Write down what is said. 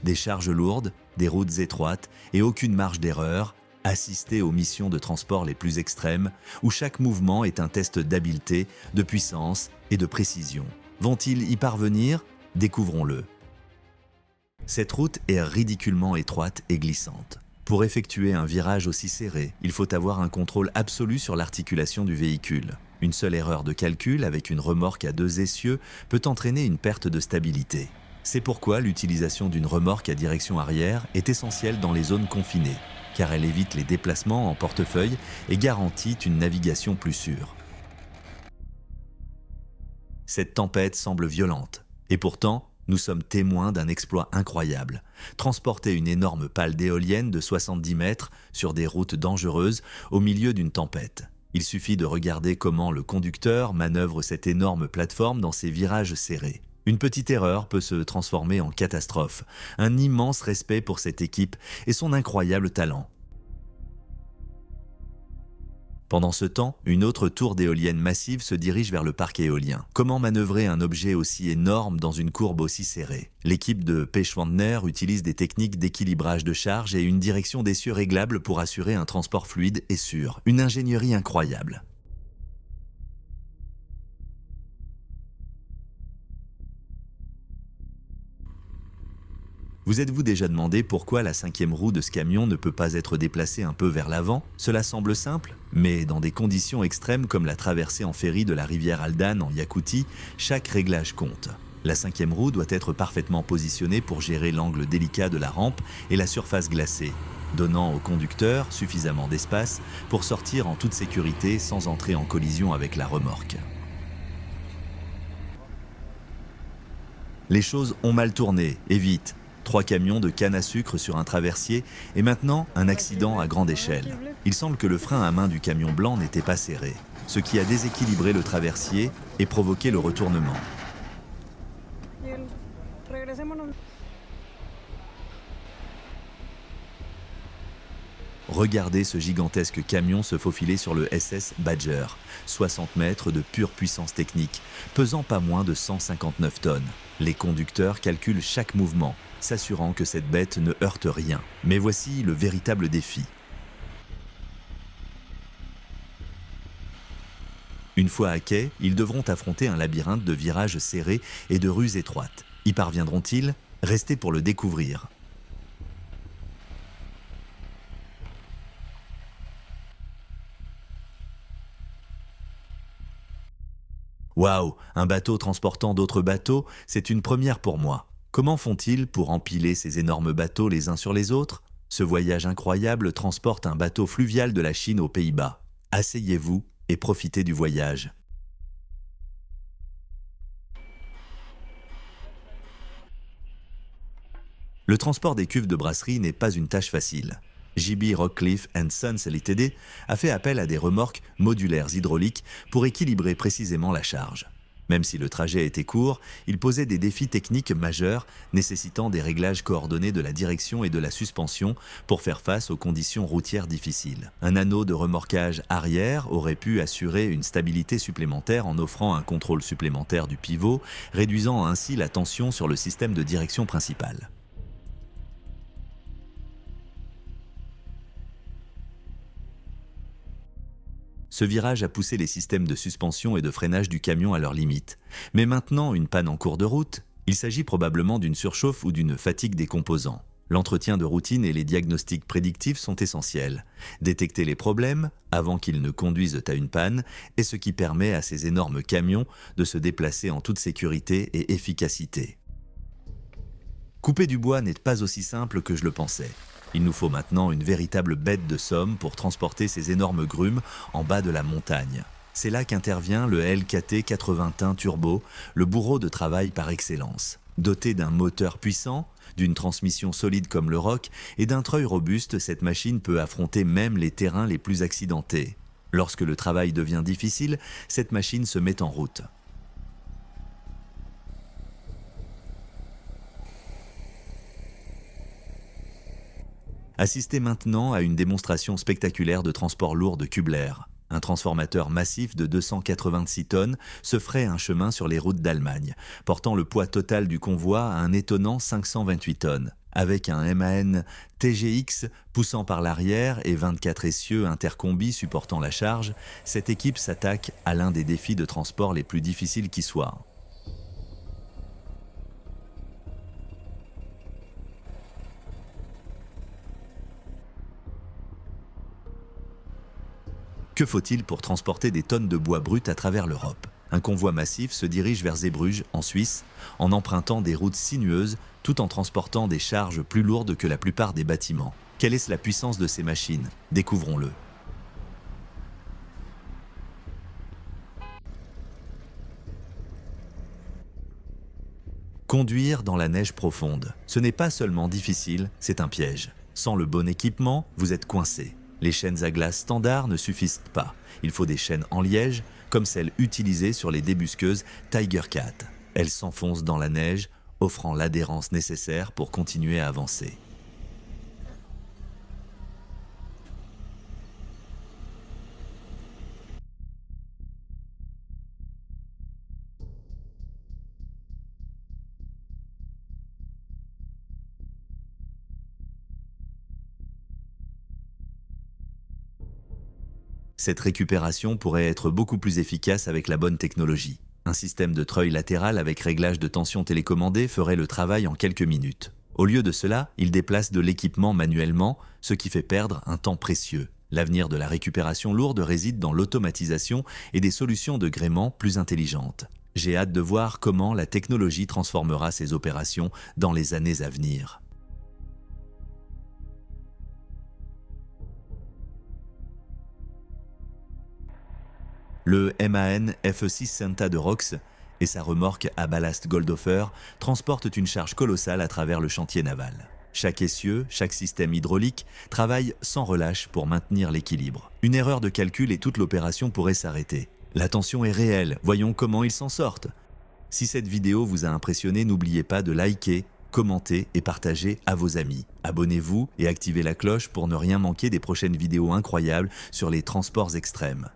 Des charges lourdes, des routes étroites et aucune marge d'erreur, assister aux missions de transport les plus extrêmes, où chaque mouvement est un test d'habileté, de puissance et de précision. Vont-ils y parvenir? Découvrons-le. Cette route est ridiculement étroite et glissante. Pour effectuer un virage aussi serré, il faut avoir un contrôle absolu sur l'articulation du véhicule. Une seule erreur de calcul avec une remorque à 2 essieux peut entraîner une perte de stabilité. C'est pourquoi l'utilisation d'une remorque à direction arrière est essentielle dans les zones confinées, car elle évite les déplacements en portefeuille et garantit une navigation plus sûre. Cette tempête semble violente, et pourtant, nous sommes témoins d'un exploit incroyable. Transporter une énorme pale d'éolienne de 70 mètres sur des routes dangereuses au milieu d'une tempête. Il suffit de regarder comment le conducteur manœuvre cette énorme plateforme dans ses virages serrés. Une petite erreur peut se transformer en catastrophe. Un immense respect pour cette équipe et son incroyable talent. Pendant ce temps, une autre tour d'éolienne massive se dirige vers le parc éolien. Comment manœuvrer un objet aussi énorme dans une courbe aussi serrée? L'équipe de Pechwandner utilise des techniques d'équilibrage de charge et une direction d'essieu réglable pour assurer un transport fluide et sûr. Une ingénierie incroyable. Vous êtes-vous déjà demandé pourquoi la 5e roue de ce camion ne peut pas être déplacée un peu vers l'avant? Cela semble simple, mais dans des conditions extrêmes comme la traversée en ferry de la rivière Aldan en Yakoutie, chaque réglage compte. La 5e roue doit être parfaitement positionnée pour gérer l'angle délicat de la rampe et la surface glacée, donnant au conducteur suffisamment d'espace pour sortir en toute sécurité sans entrer en collision avec la remorque. Les choses ont mal tourné, et vite. 3 camions de canne à sucre sur un traversier et maintenant un accident à grande échelle. Il semble que le frein à main du camion blanc n'était pas serré, ce qui a déséquilibré le traversier et provoqué le retournement. Regardez ce gigantesque camion se faufiler sur le SS Badger, 60 mètres de pure puissance technique, pesant pas moins de 159 tonnes. Les conducteurs calculent chaque mouvement, s'assurant que cette bête ne heurte rien. Mais voici le véritable défi. Une fois à quai, ils devront affronter un labyrinthe de virages serrés et de rues étroites. Y parviendront-ils? Restez pour le découvrir. Waouh, un bateau transportant d'autres bateaux, c'est une première pour moi. Comment font-ils pour empiler ces énormes bateaux les uns sur les autres? Ce voyage incroyable transporte un bateau fluvial de la Chine aux Pays-Bas. Asseyez-vous et profitez du voyage. Le transport des cuves de brasserie n'est pas une tâche facile. JB Rockcliffe Sons Ltd a fait appel à des remorques modulaires hydrauliques pour équilibrer précisément la charge. Même si le trajet était court, il posait des défis techniques majeurs nécessitant des réglages coordonnés de la direction et de la suspension pour faire face aux conditions routières difficiles. Un anneau de remorquage arrière aurait pu assurer une stabilité supplémentaire en offrant un contrôle supplémentaire du pivot, réduisant ainsi la tension sur le système de direction principal. Ce virage a poussé les systèmes de suspension et de freinage du camion à leurs limites. Mais maintenant, une panne en cours de route, il s'agit probablement d'une surchauffe ou d'une fatigue des composants. L'entretien de routine et les diagnostics prédictifs sont essentiels. Détecter les problèmes avant qu'ils ne conduisent à une panne est ce qui permet à ces énormes camions de se déplacer en toute sécurité et efficacité. Couper du bois n'est pas aussi simple que je le pensais. Il nous faut maintenant une véritable bête de somme pour transporter ces énormes grumes en bas de la montagne. C'est là qu'intervient le LKT 80 Turbo, le bourreau de travail par excellence. Doté d'un moteur puissant, d'une transmission solide comme le Rock et d'un treuil robuste, cette machine peut affronter même les terrains les plus accidentés. Lorsque le travail devient difficile, cette machine se met en route. Assistez maintenant à une démonstration spectaculaire de transport lourd de Kubler. Un transformateur massif de 286 tonnes se ferait un chemin sur les routes d'Allemagne, portant le poids total du convoi à un étonnant 528 tonnes. Avec un MAN TGX poussant par l'arrière et 24 essieux intercombis supportant la charge, cette équipe s'attaque à l'un des défis de transport les plus difficiles qui soient. Que faut-il pour transporter des tonnes de bois brut à travers l'Europe? Un convoi massif se dirige vers Zeebrugge, en Suisse, en empruntant des routes sinueuses, tout en transportant des charges plus lourdes que la plupart des bâtiments. Quelle est la puissance de ces machines? Découvrons-le. Conduire dans la neige profonde, ce n'est pas seulement difficile, c'est un piège. Sans le bon équipement, vous êtes coincé. Les chaînes à glace standards ne suffisent pas. Il faut des chaînes en liège, comme celles utilisées sur les débusqueuses Tiger Cat. Elles s'enfoncent dans la neige, offrant l'adhérence nécessaire pour continuer à avancer. Cette récupération pourrait être beaucoup plus efficace avec la bonne technologie. Un système de treuil latéral avec réglage de tension télécommandé ferait le travail en quelques minutes. Au lieu de cela, il déplace de l'équipement manuellement, ce qui fait perdre un temps précieux. L'avenir de la récupération lourde réside dans l'automatisation et des solutions de gréement plus intelligentes. J'ai hâte de voir comment la technologie transformera ces opérations dans les années à venir. Le MAN FE6 Santa de Rox et sa remorque à ballast Goldhofer transportent une charge colossale à travers le chantier naval. Chaque essieu, chaque système hydraulique travaille sans relâche pour maintenir l'équilibre. Une erreur de calcul et toute l'opération pourrait s'arrêter. La tension est réelle, voyons comment ils s'en sortent. Si cette vidéo vous a impressionné, n'oubliez pas de liker, commenter et partager à vos amis. Abonnez-vous et activez la cloche pour ne rien manquer des prochaines vidéos incroyables sur les transports extrêmes.